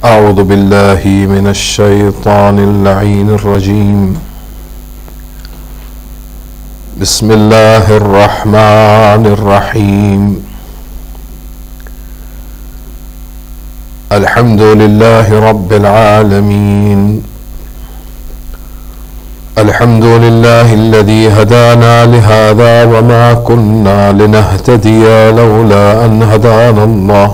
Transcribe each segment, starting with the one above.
أعوذ بالله من الشيطان اللعين الرجيم. بسم الله الرحمن الرحيم. الحمد لله رب العالمين. الحمد لله الذي هدانا لهذا وما كنا لنهتدي لولا أن هدانا الله.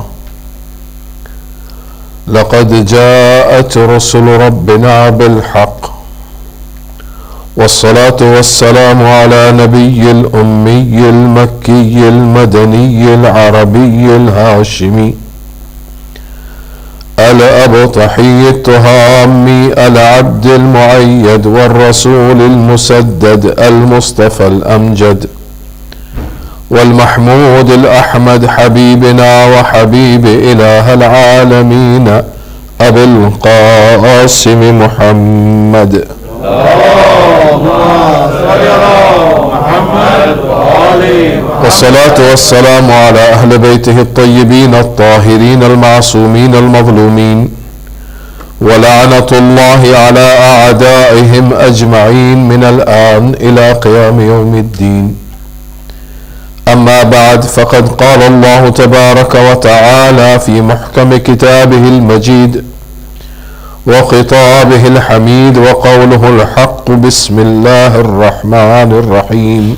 لقد جاءت رسل ربنا بالحق والصلاة والسلام على نبي الأمي المكي المدني العربي الهاشمي الأبطحي التهامي العبد المؤيد والرسول المسدد المصطفى الأمجد والمحمود الأحمد حبيبنا وحبيب إله العالمين أبي القاسم محمد. والصلاة والسلام على أهل بيته الطيبين الطاهرين المعصومين المظلومين ولعنة الله على أعدائهم أجمعين من الآن إلى قيام يوم الدين. أما بعد، فقد قال الله تبارك وتعالى في محكم كتابه المجيد وخطابه الحميد وقوله الحق: بسم الله الرحمن الرحيم.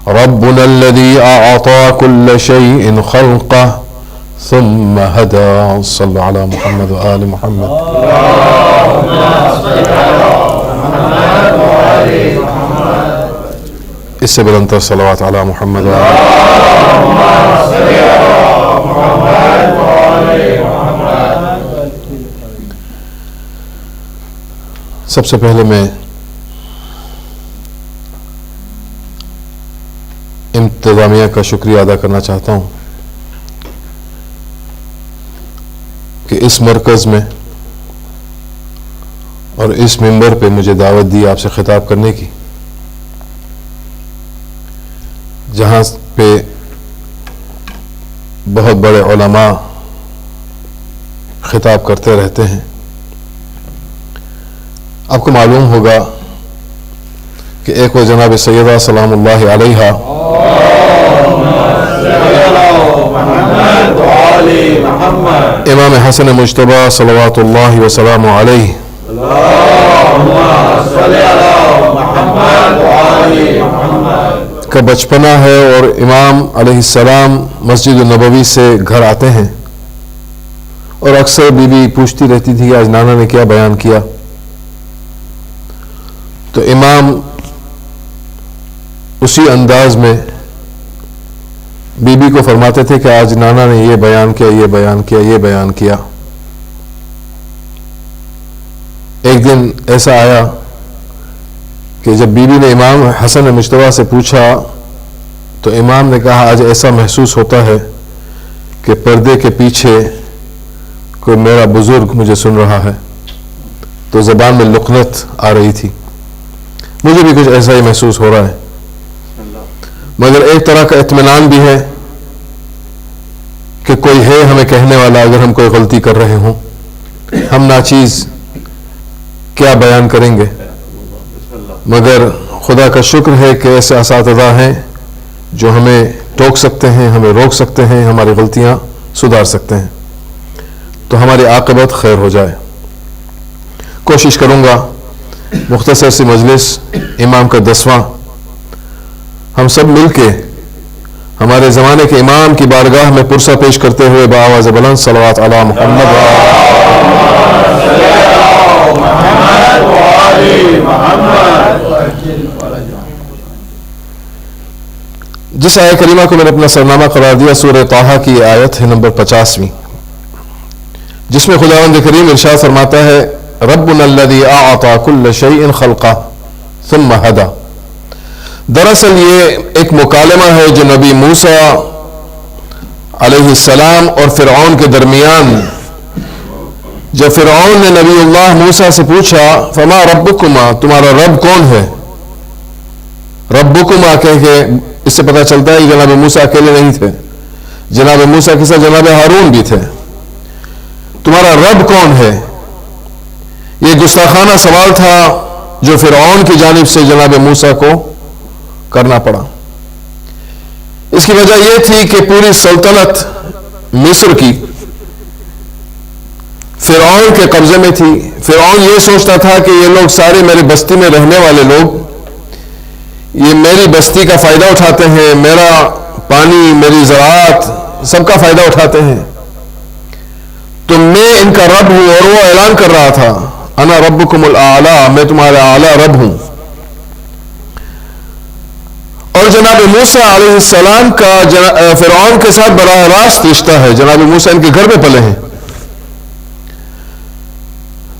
ربنا الذي أعطى كل شيء خلقه ثم هدى. صلوا على محمد وآل محمد. اللهم صل على محمد وآل محمد. اس سے بلندتر صلوات علی محمد وآل محمد. سب سے پہلے میں انتظامیہ کا شکریہ ادا کرنا چاہتا ہوں کہ اس مرکز میں اور اس منبر پہ مجھے دعوت دی آپ سے خطاب کرنے کی، جہاں پہ بہت بڑے علماء خطاب کرتے رہتے ہیں. آپ کو معلوم ہوگا کہ ایک وہ جناب سیدہ سلام اللہ علیہا امام حسن مجتبی صلوات اللہ وسلام علیہ کا بچپنا ہے، اور امام علیہ السلام مسجد النبوی سے گھر آتے ہیں اور اکثر بی بی پوچھتی رہتی تھی کہ آج نانا نے کیا بیان کیا. تو امام اسی انداز میں بی بی کو فرماتے تھے کہ آج نانا نے یہ بیان کیا، یہ بیان کیا، یہ بیان کیا. ایک دن ایسا آیا کہ جب بی بی نے امام حسن مجتبی سے پوچھا تو امام نے کہا آج ایسا محسوس ہوتا ہے کہ پردے کے پیچھے کوئی میرا بزرگ مجھے سن رہا ہے. تو زبان میں لقنت آ رہی تھی. مجھے بھی کچھ ایسا ہی محسوس ہو رہا ہے، مگر ایک طرح کا اطمینان بھی ہے کہ کوئی ہے ہمیں کہنے والا اگر ہم کوئی غلطی کر رہے ہوں. ہم ناچیز کیا بیان کریں گے، مگر خدا کا شکر ہے کہ ایسے اساتذہ ہیں جو ہمیں ٹوک سکتے ہیں، ہمیں روک سکتے ہیں، ہماری غلطیاں سدھار سکتے ہیں، تو ہماری عاقبت خیر ہو جائے. کوشش کروں گا مختصر سی مجلس امام کا 10واں ہم سب مل کے ہمارے زمانے کے امام کی بارگاہ میں پرسہ پیش کرتے ہوئے بآواز بلند صلوات علی محمد جس آیت کریمہ کو میں نے اپنا سرنامہ قرار دیا سورہ طٰہٰ کی آیت ہے نمبر 50، جس میں خداوند کریم ارشاد فرماتا ہے: ربنا الذی اعطى كل شیء خلقہ ثم ہدی. دراصل یہ ایک مکالمہ ہے جو نبی موسیٰ علیہ السلام اور فرعون کے درمیان، جب فرعون نے نبی اللہ موسیٰ سے پوچھا فما ربکما، تمہارا رب کون ہے؟ ربکما کہہ کے اس سے پتہ چلتا ہے کہ جناب موسیٰ اکیلے نہیں تھے، جناب موسیٰ کے ساتھ جناب ہارون بھی تھے. تمہارا رب کون ہے؟ یہ گستاخانہ سوال تھا جو فرعون کی جانب سے جناب موسیٰ کو کرنا پڑا۔ اس کی وجہ یہ تھی کہ پوری سلطنت مصر کی فرعون کے قبضے میں تھی۔ فرعون یہ سوچتا تھا کہ یہ لوگ سارے میری بستی میں رہنے والے لوگ، یہ میری بستی کا فائدہ اٹھاتے ہیں، میرا پانی، میری زراعت، سب کا فائدہ اٹھاتے ہیں، تو میں ان کا رب ہوں۔ اور وہ اعلان کر رہا تھا انا ربکم الاعلی، میں تمہارا اعلی رب ہوں۔ اور جناب موسیٰ علیہ السلام کا فرعون کے ساتھ براہ راست رشتہ ہے۔ جناب موسیٰ ان کے گھر میں پلے ہیں،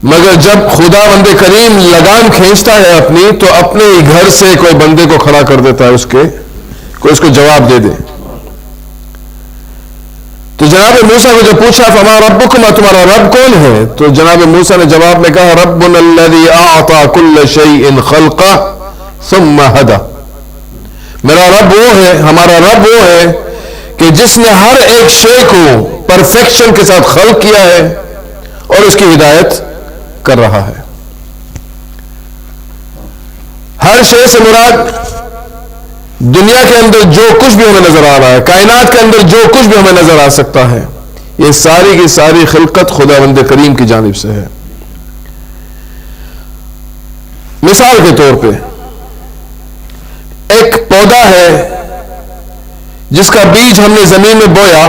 مگر جب خدا بند کریم لگام کھینچتا ہے اپنی، تو اپنے ہی گھر سے کوئی بندے کو کھڑا کر دیتا ہے، کوئی اس کو جواب دے دے۔ تو جناب موسیٰ کو جب پوچھا فما ربکما، تمہارا رب کون ہے؟ تو جناب موسیٰ نے جواب میں کہا ربنا الذی اعطى كل شیء خلقہ ثم ہدى، میرا رب وہ ہے، ہمارا رب وہ ہے کہ جس نے ہر ایک شے کو پرفیکشن کے ساتھ خلق کیا ہے اور اس کی ہدایت کر رہا ہے۔ ہر شے سے مراد دنیا کے اندر جو کچھ بھی ہمیں نظر آ رہا ہے، کائنات کے اندر جو کچھ بھی ہمیں نظر آ سکتا ہے، یہ ساری کی ساری خلقت خداوند کریم کی جانب سے ہے۔ مثال کے طور پہ ایک پودا ہے جس کا بیج ہم نے زمین میں بویا،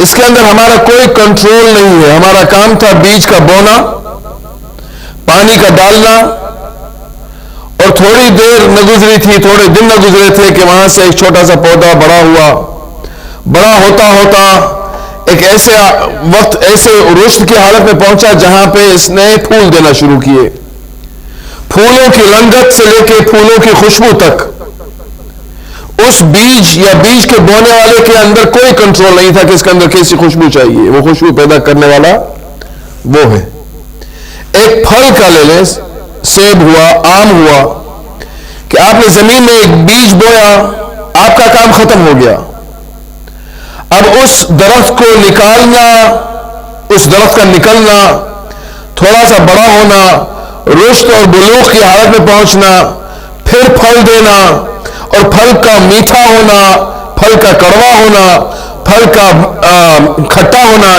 اس کے اندر ہمارا کوئی کنٹرول نہیں ہے۔ ہمارا کام تھا بیج کا بونا، پانی کا ڈالنا، اور تھوڑی دیر نہ گزری تھی، تھوڑے دن نہ گزرے تھے کہ وہاں سے ایک چھوٹا سا پودا بڑا ہوا، بڑا ہوتا ہوتا ایک ایسے وقت، ایسے رشد کی حالت میں پہنچا جہاں پہ اس نے پھول دینا شروع کیے۔ پھولوں کی رنگت سے لے کے پھولوں کی خوشبو تک اس بیج یا بیج کے بونے والے کے اندر کوئی کنٹرول نہیں تھا کہ اس کے اندر کیسی خوشبو چاہیے۔ وہ خوشبو پیدا کرنے والا وہ ہے۔ ایک پھل کا لے لیں، سیب ہوا، آم ہوا، کہ آپ نے زمین میں ایک بیج بویا، آپ کا کام ختم ہو گیا۔ اب اس درخت کو نکالنا، اس درخت کا نکلنا، تھوڑا سا بڑا ہونا، رشد اور بلوغ کی حالت میں پہنچنا، پھر پھل دینا، اور پھل کا میٹھا ہونا، پھل کا کڑوا ہونا، پھل کا کھٹا ہونا،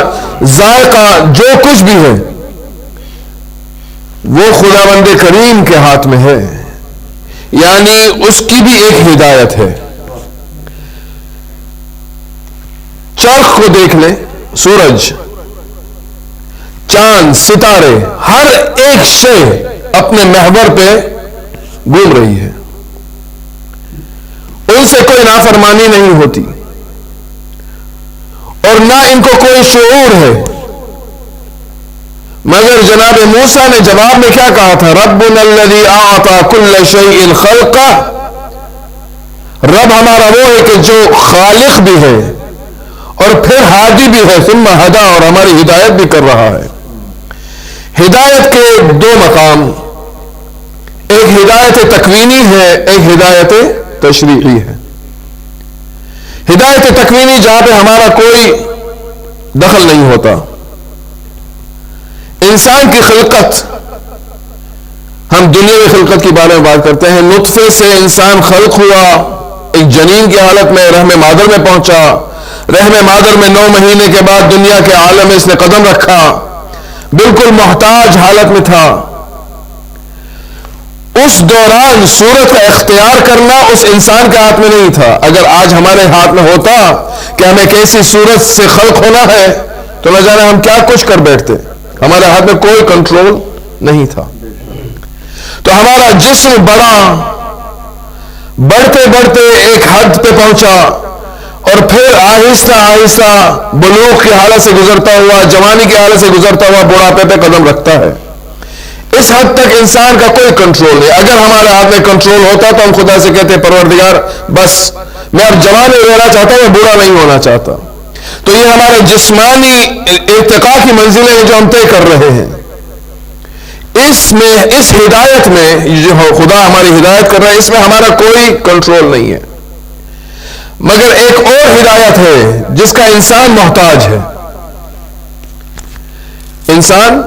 ذائقہ جو کچھ بھی ہے وہ خداوند کریم کے ہاتھ میں ہے، یعنی اس کی بھی ایک ہدایت ہے۔ چرخ کو دیکھ لیں، سورج، چاند، ستارے، ہر ایک شے اپنے محور پہ گھوم رہی ہے، ان سے کوئی نافرمانی نہیں ہوتی، اور نہ ان کو کوئی شعور ہے۔ مگر جناب موسیٰ نے جواب میں کیا کہا تھا؟ ربنا الذی اعطى كل شیء خلقہ، رب ہمارا وہ ہے کہ جو خالق بھی ہے اور پھر ہادی بھی ہے، ثم ہدی، اور ہماری ہدایت بھی کر رہا ہے۔ ہدایت کے دو مقام، ایک ہدایت تکوینی ہے، ایک ہدایت تشریعی ہے۔ ہدایت تکوینی جہاں پہ ہمارا کوئی دخل نہیں ہوتا، انسان کی خلقت، ہم دنیاوی خلقت کے بارے میں بات کرتے ہیں۔ نطفے سے انسان خلق ہوا، ایک جنین کی حالت میں رحم مادر میں پہنچا، رحم مادر میں 9 مہینے کے بعد دنیا کے عالم میں اس نے قدم رکھا، بالکل محتاج حالت میں تھا۔ اس دوران صورت کا اختیار کرنا اس انسان کے ہاتھ میں نہیں تھا۔ اگر آج ہمارے ہاتھ میں ہوتا کہ ہمیں کیسی صورت سے خلق ہونا ہے تو نہ جانے ہم کیا کچھ کر بیٹھتے، ہمارے ہاتھ میں کوئی کنٹرول نہیں تھا۔ تو ہمارا جسم بڑا، بڑھتے بڑھتے ایک حد پہ پہنچا، اور پھر آہستہ آہستہ بلوغ کی حالت سے گزرتا ہوا، جوانی کی حالت سے گزرتا ہوا بڑھاپے پہ قدم رکھتا ہے۔ اس حد تک انسان کا کوئی کنٹرول نہیں۔ اگر ہمارے ہاتھ میں کنٹرول ہوتا تو ہم خدا سے کہتے پروردگار بس میں اب جوان رہنا چاہتا ہوں، میں بوڑھا نہیں ہونا چاہتا۔ تو یہ ہمارے جسمانی ارتقاء کی منزلیں ہیں جو ہم طے کر رہے ہیں۔ اس ہدایت میں جو خدا ہماری ہدایت کر رہا ہے، اس میں ہمارا کوئی کنٹرول نہیں ہے۔ مگر ایک اور ہدایت ہے جس کا انسان محتاج ہے، انسان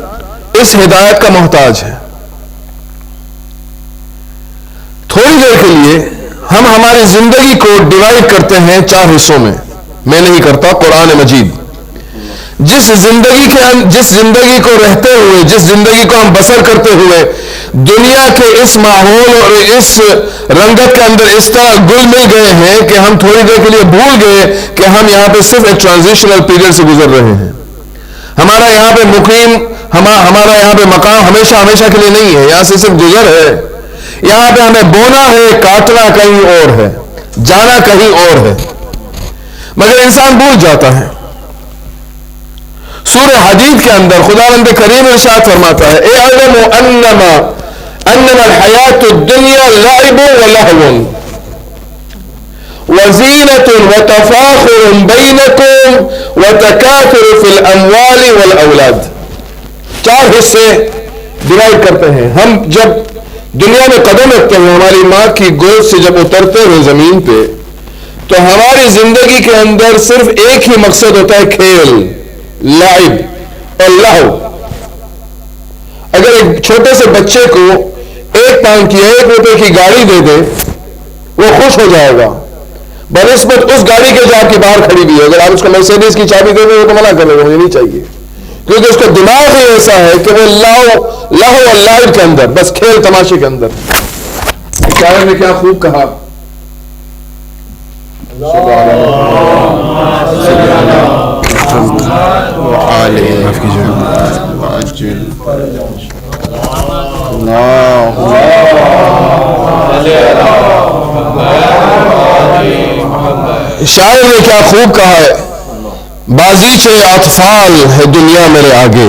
اس ہدایت کا محتاج ہے. تھوڑی دیر کے لیے ہم ہماری زندگی کو ڈیوائڈ کرتے ہیں 4 حصوں میں. میں نہیں کرتا، قرآن مجید جس زندگی کو رہتے ہوئے، جس زندگی کو ہم بسر کرتے ہوئے دنیا کے اس ماحول اور اس رنگت کے اندر اس طرح گل مل گئے ہیں کہ ہم تھوڑی دیر کے لیے بھول گئے کہ ہم یہاں پہ صرف ایک ٹرانزیشنل پیریڈ سے گزر رہے ہیں. ہمارا یہاں پہ مقیم، ہمارا یہاں پہ مقام ہمیشہ کے لیے نہیں ہے. یہاں سے صرف گزر ہے. یہاں پہ ہمیں بونا ہے، کاٹنا کہیں اور ہے، جانا کہیں اور ہے. مگر انسان بھول جاتا ہے. سورہ حدید کے اندر خداوند کریم ارشاد فرماتا ہے، اعلموا انما الحیات الدنیا لعب ولہو وزینۃ وتفاخر بینکم وتکاثر فی الاموال والاولاد. 4 حصے ڈیوائڈ کرتے ہیں. ہم جب دنیا میں قدم رکھتے ہیں، ہماری ماں کی گود سے جب اترتے ہیں زمین پہ، تو ہماری زندگی کے اندر صرف ایک ہی مقصد ہوتا ہے، کھیل، لعب اور لہو. اگر ایک چھوٹے سے بچے کو 1 پاؤنڈ کی 1 روپے کی گاڑی دے دے، وہ خوش ہو جائے گا بنسبت اس گاڑی کے جو آپ کے باہر کھڑی ہوئی ہے. اگر آپ اس کو مرسیڈیز کی چابی دے دیں تو منع کر دے گا، مجھے نہیں چاہیے، کیونکہ اس کا دماغ ہی ایسا ہے کہ وہ لہو اور لعب کے اندر، بس کھیل تماشے کے اندر. شاعر نے کیا خوب کہا، شاعر نے کیا خوب کہا ہے، بازیچے اطفال ہے دنیا میرے آگے.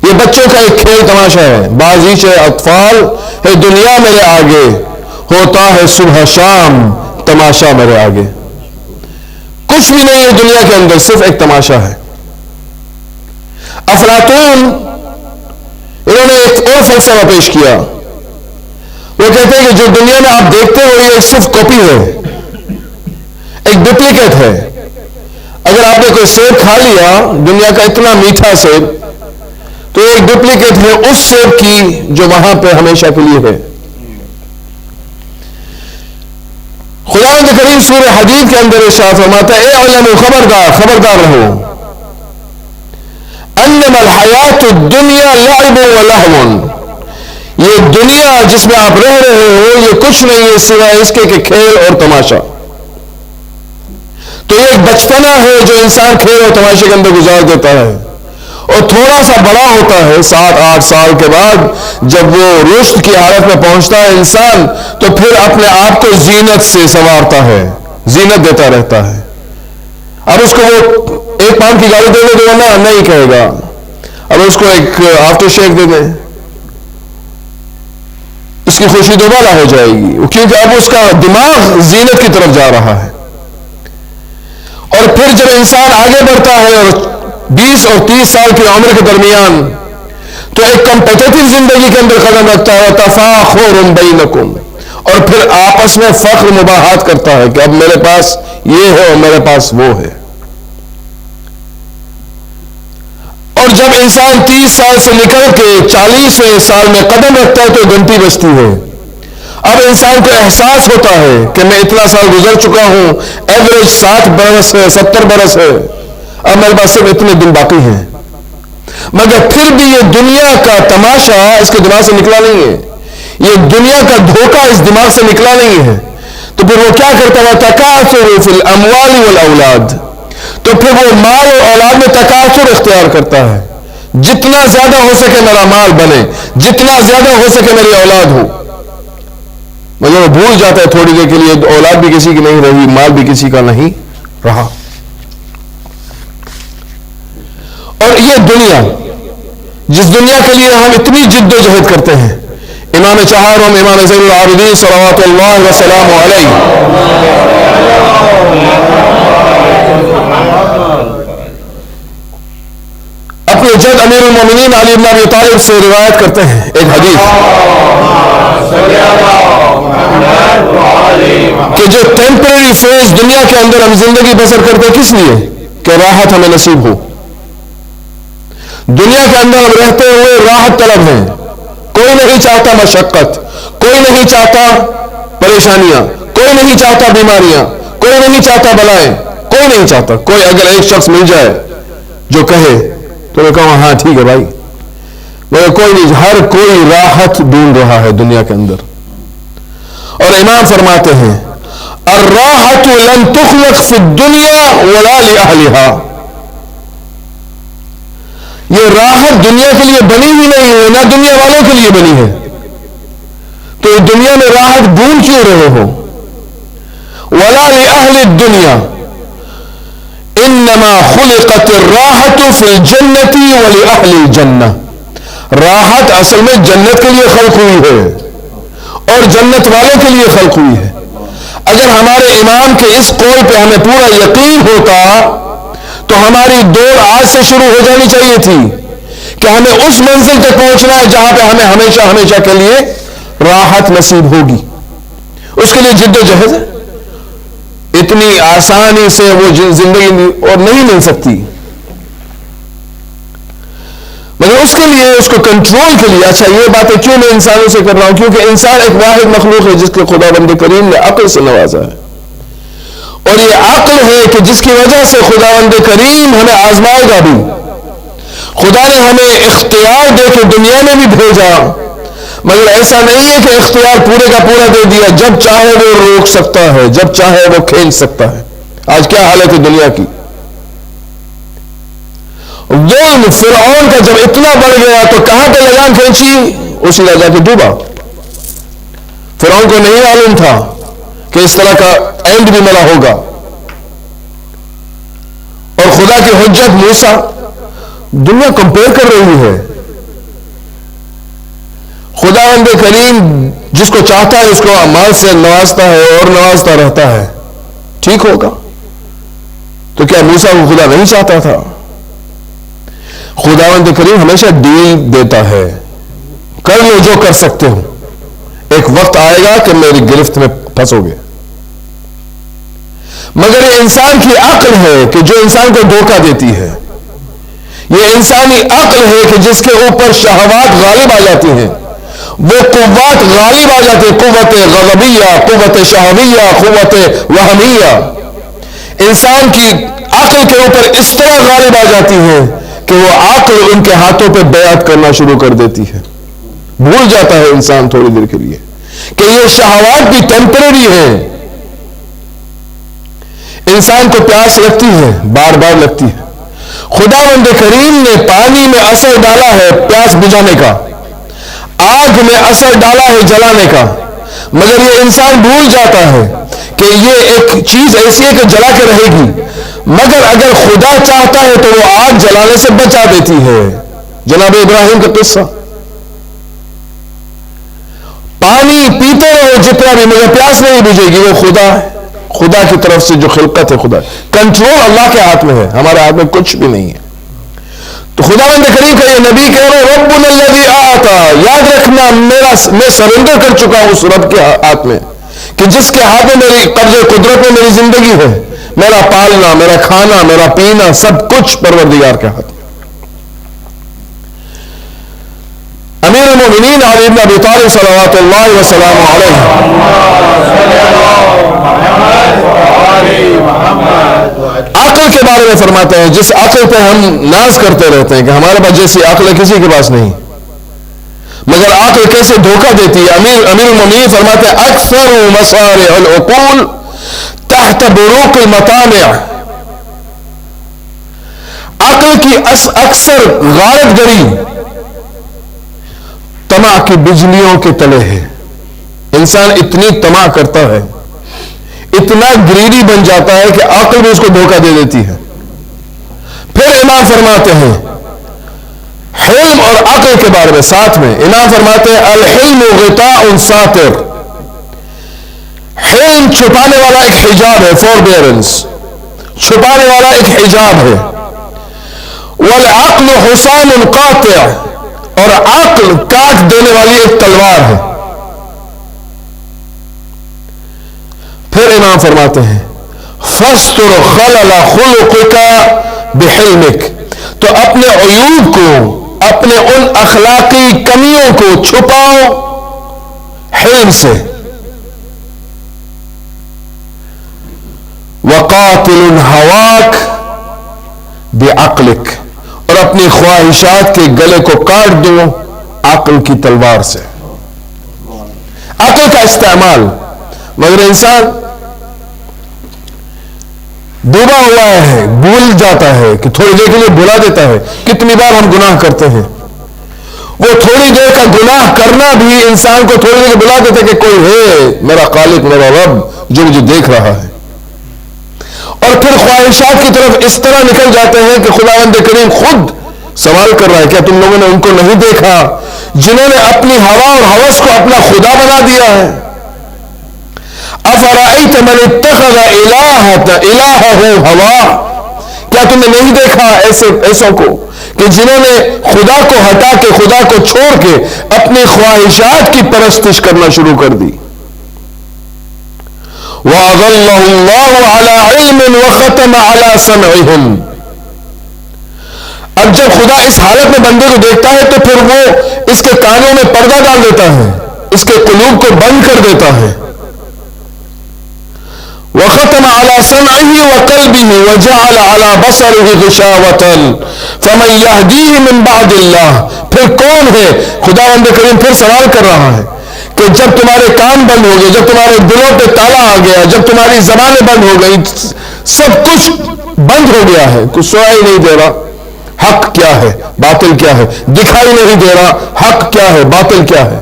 یہ بچوں کا ایک کھیل تماشا ہے. بازیچے اطفال ہے دنیا میرے آگے، ہوتا ہے صبح شام تماشا میرے آگے. کچھ بھی نہیں ہے دنیا کے اندر، صرف ایک تماشا ہے. افلاطون انہوں نے ایک اور فلسفہ پیش کیا. وہ کہتے ہیں کہ جو دنیا میں آپ دیکھتے ہو یہ صرف کاپی ہے، ایک ڈپلیکیٹ ہے. اگر آپ نے کوئی سیب کھا لیا، دنیا کا اتنا میٹھا سیب، تو ایک ڈپلیکیٹ ہے اس سیب کی جو وہاں پہ ہمیشہ کے لیے ہے. خداوند کریم سورہ حدید کے اندر ارشاد فرماتا ہے، اعلموا، خبردار رہو، انما الحیات الدنیا لعب ولہو، یہ دنیا جس میں آپ رہ رہے ہو یہ کچھ نہیں ہے سوائے اس کے کہ کھیل اور تماشا. تو یہ ایک بچپنا ہے جو انسان کھیل اور تماشے کے اندر گزار دیتا ہے، اور تھوڑا سا بڑا ہوتا ہے 7-8 سال کے بعد جب وہ رشد کی حالت میں پہنچتا ہے انسان، تو پھر اپنے آپ کو زینت سے سنوارتا ہے، زینت دیتا رہتا ہے. اب اس کو وہ 1 پاؤنڈ کی گاڑی دے دے تو وہ نہیں کہے گا. اب اس کو ایک آفٹر شیک دے دیں، اس کی خوشی دوبارہ ہو جائے گی، کیونکہ اب اس کا دماغ زینت کی طرف جا رہا ہے. اور پھر جب انسان آگے بڑھتا ہے اور 20 اور 30 سال کی عمر کے درمیان، تو ایک کمپیٹیٹو زندگی کے اندر قدم رکھتا ہے، تفاخر بینکم، اور پھر آپس میں فخر مباحات کرتا ہے کہ اب میرے پاس یہ ہے اور میرے پاس وہ ہے. اور جب انسان 30 سال سے نکل کے 40ویں سال میں قدم رکھتا ہے تو گھنٹی بجتی ہے. اب انسان کو احساس ہوتا ہے کہ میں اتنا سال گزر چکا ہوں، ایوریج 60 برس ہے، 70 برس ہے، اب میرے پاس صرف اتنے دن باقی ہیں. مگر پھر بھی یہ دنیا کا تماشا اس کے دماغ سے نکلا نہیں ہے، یہ دنیا کا دھوکہ اس دماغ سے نکلا نہیں ہے. تو پھر وہ کیا کرتا ہے، تکاثر فی الاموال والاولاد، تو پھر وہ مال اور اولاد میں تکاثر اختیار کرتا ہے. جتنا زیادہ ہو سکے میرا مال بنے، جتنا زیادہ ہو سکے میری اولاد ہو. مگر وہ بھول جاتا ہے تھوڑی دیر کے لیے اولاد بھی کسی کی نہیں رہی، مال بھی کسی کا نہیں رہا. اور یہ دنیا، جس دنیا کے لیے ہم اتنی جد و جہد کرتے ہیں، امام چہارم امام زین العابدین صلوات اللہ وسلام علیہ اپنے جد امیر المومنین علی بن ابی طالب سے روایت کرتے ہیں ایک حدیث کہ جو ٹیمپرری فیز دنیا کے اندر ہم زندگی بسر کرتے کس لیے، کہ راحت ہمیں نصیب ہو. دنیا کے اندر ہم رہتے ہوئے راحت طلب ہیں. کوئی نہیں چاہتا مشقت, کوئی نہیں چاہتا پریشانیاں, کوئی نہیں چاہتا بیماریاں, کوئی نہیں چاہتا بلائیں, کوئی نہیں چاہتا. کوئی اگر ایک شخص مل جائے جو کہے تو میں کہوں ہاں ٹھیک ہے بھائی, مگر کوئی نہیں. ہر کوئی راحت ڈھونڈ رہا ہے دنیا کے اندر. اور امام فرماتے ہیں الراحت لن تخلق فی الدنیا ولا لأہلها, یہ راحت دنیا کے لیے بنی ہی نہیں ہے, نہ دنیا والوں کے لیے بنی ہے. تو دنیا میں راحت ڈھونڈ کیوں رہے ہو؟ ولا لأہل الدنیا انما خلقت الراحت فی الجنت ولأہل الجنہ, راحت اصل میں جنت کے لیے خلق ہوئی ہے اور جنت والوں کے لیے خلق ہوئی ہے. اگر ہمارے امام کے اس قول پہ ہمیں پورا یقین ہوتا تو ہماری دوڑ آج سے شروع ہو جانی چاہیے تھی کہ ہمیں اس منزل تک پہنچنا ہے جہاں پہ ہمیں ہمیشہ ہمیشہ کے لیے راحت نصیب ہوگی. اس کے لیے جد و جہد ہے. اتنی آسانی سے وہ زندگی اور نہیں مل سکتی, مگر اس کے لیے, اس کو کنٹرول کے لیے. اچھا یہ باتیں کیوں میں انسانوں سے کر رہا ہوں؟ کیونکہ انسان ایک واحد مخلوق ہے جس کے خدا بند کریم نے عقل سے نوازا ہے, اور یہ عقل ہے کہ جس کی وجہ سے خدا بند کریم ہمیں آزمائے گا بھی. خدا نے ہمیں اختیار دے کے دنیا میں بھی بھیجا, مگر ایسا نہیں ہے کہ اختیار پورے کا پورا دے دیا. جب چاہے وہ روک سکتا ہے, جب چاہے وہ کھیل سکتا ہے. آج کیا حالت ہے دنیا کی؟ ظلم فرعون کا جب اتنا بڑھ گیا تو کہاں پہ لگام کھینچی؟ اسی جگہ کے ڈوبا. فرعون کو نہیں معلوم تھا کہ اس طرح کا اینڈ بھی ملا ہوگا. اور خدا کی حجت موسیٰ, دنیا کمپیئر کر رہی ہے. خداوند کریم جس کو چاہتا ہے اس کو مال سے نوازتا ہے اور نوازتا رہتا ہے. ٹھیک ہوگا. تو کیا موسیٰ کو خدا نہیں چاہتا تھا؟ خداوند کریم ہمیشہ ڈیل دیتا ہے, کر لو جو کر سکتے ہو, ایک وقت آئے گا کہ میری گرفت میں پھنسو گے. مگر یہ انسان کی عقل ہے کہ جو انسان کو دھوکہ دیتی ہے. یہ انسانی عقل ہے کہ جس کے اوپر شہوات غالب آ جاتی ہیں, وہ قوات غالب آ جاتی ہیں, قوت غضبیہ, قوت شہویہ, قوت وہمیہ. انسان کی عقل کے اوپر اس طرح غالب آ جاتی ہے کہ وہ عقل ان کے ہاتھوں پہ بیعت کرنا شروع کر دیتی ہے. بھول جاتا ہے انسان تھوڑی دیر کے لیے کہ یہ شہوات بھی ٹیمپرری ہیں. انسان کو پیاس لگتی ہے, بار بار لگتی ہے. خداوند کریم نے پانی میں اثر ڈالا ہے پیاس بجھانے کا, آگ میں اثر ڈالا ہے جلانے کا, مگر یہ انسان بھول جاتا ہے کہ یہ ایک چیز ایسی ہے کہ جلا کے رہے گی. مگر اگر خدا چاہتا ہے تو وہ آگ جلانے سے بچا دیتی ہے. جناب ابراہیم کا قصہ, پانی پیتے رہو جتنا بھی مگر پیاس نہیں بجھے گی. وہ خدا کی طرف سے جو خلقت ہے, خدا کنٹرول اللہ کے ہاتھ میں ہے, ہمارے ہاتھ میں کچھ بھی نہیں ہے. تو خداوند کریم کا یہ نبی کہہ رہے ربنا الذی آتا, یاد رکھنا میں سرنڈر کر چکا ہوں اس رب کے ہاتھ میں کہ جس کے ہاتھ میں میری قبض قدرت میں میری زندگی ہے. میرا پالنا, میرا کھانا, میرا پینا, سب کچھ پروردگار کے ہاتھ میں. امیر المومنین علی بن ابی طالب صلوات اللہ وسلام علیہ عقل کے بارے میں فرماتے ہیں, جس عقل پہ ہم ناز کرتے رہتے ہیں کہ ہمارے پاس جیسی عقل ہے کسی کے پاس نہیں, مگر عقل کیسے دھوکہ دیتی ہے. امیر المومنین فرماتے ہیں اکثر مصارع العقول تحت بروق المطامع, عقل کی اکثر غارت گری طمع کی بجلیوں کے تلے ہے. انسان اتنی طمع کرتا ہے, اتنا گریڈی بن جاتا ہے کہ عقل بھی اس کو دھوکہ دے دیتی ہے. پھر امام فرماتے ہیں حلم اور عقل کے بارے میں ساتھ میں, امام فرماتے ہیں الحلم غطاء ساتر, حلم چھپانے والا ایک حجاب ہے, فوربیئرنس چھپانے والا ایک حجاب ہے. والعقل حصان قاطع, اور عقل کاٹ دینے والی ایک تلوار ہے. پھر امام فرماتے ہیں فَاسْتُرْ خَلَلَ خُلُقِكَ بِحِلْمِكَ, تو اپنے عیوب کو، اپنے ان اخلاقی کمیوں کو چھپاؤ حلم سے. وقاتل ہواک بعقلک، اور اپنی خواہشات کے گلے کو کاٹ دو عقل کی تلوار سے. عقل کا استعمال. مگر انسان ڈوبا ہوا ہے، بھول جاتا ہے کہ تھوڑی دیر کے لیے بھلا دیتا ہے. کتنی بار ہم گناہ کرتے ہیں، وہ تھوڑی دیر کا گناہ کرنا بھی انسان کو تھوڑی دیر بلا دیتا ہے کہ کوئی ہے میرا خالق، میرا رب جو مجھے دیکھ رہا ہے. اور پھر خواہشات کی طرف اس طرح نکل جاتے ہیں کہ خداوند کریم خود سوال کر رہا ہے، کیا تم لوگوں نے ان کو نہیں دیکھا جنہوں نے اپنی ہوا اور ہوس کو اپنا خدا بنا دیا ہے؟ افرأیت من اتخذ الہہ ہوا، کیا تم نے نہیں دیکھا ایسوں کو کہ جنہوں نے خدا کو ہٹا کے، خدا کو چھوڑ کے اپنی خواہشات کی پرستش کرنا شروع کر دی. وَأَضَلَّهُ اللَّهُ عَلَىٰ عِلْمٍ وَخَتَمَ عَلَىٰ سَمْعِهِمْ. اب جب خدا اس حالت میں بندے کو دیکھتا ہے تو پھر وہ اس کے کانوں میں پردہ ڈال دیتا ہے، اس کے قلوب کو بند کر دیتا ہے. وَخَتَمَ عَلَىٰ سَمْعِهِ وَقَلْبِهِ وَجَعَلَ عَلَىٰ بَصَرِهِ غِشَاوَةً فَمَن يَهْدِيهِ مِن بَعْدِ اللَّهِ. پھر کون ہے؟ خداوند کریم پھر سوال کر رہا ہے کہ جب تمہارے کان بند ہو گئے، جب تمہارے دلوں پہ تالا آ گیا، جب تمہاری زبانیں بند ہو گئی، سب کچھ بند ہو گیا ہے، کچھ سنائی نہیں دے رہا حق کیا ہے باطل کیا ہے، دکھائی نہیں دے رہا حق کیا ہے باطل کیا ہے.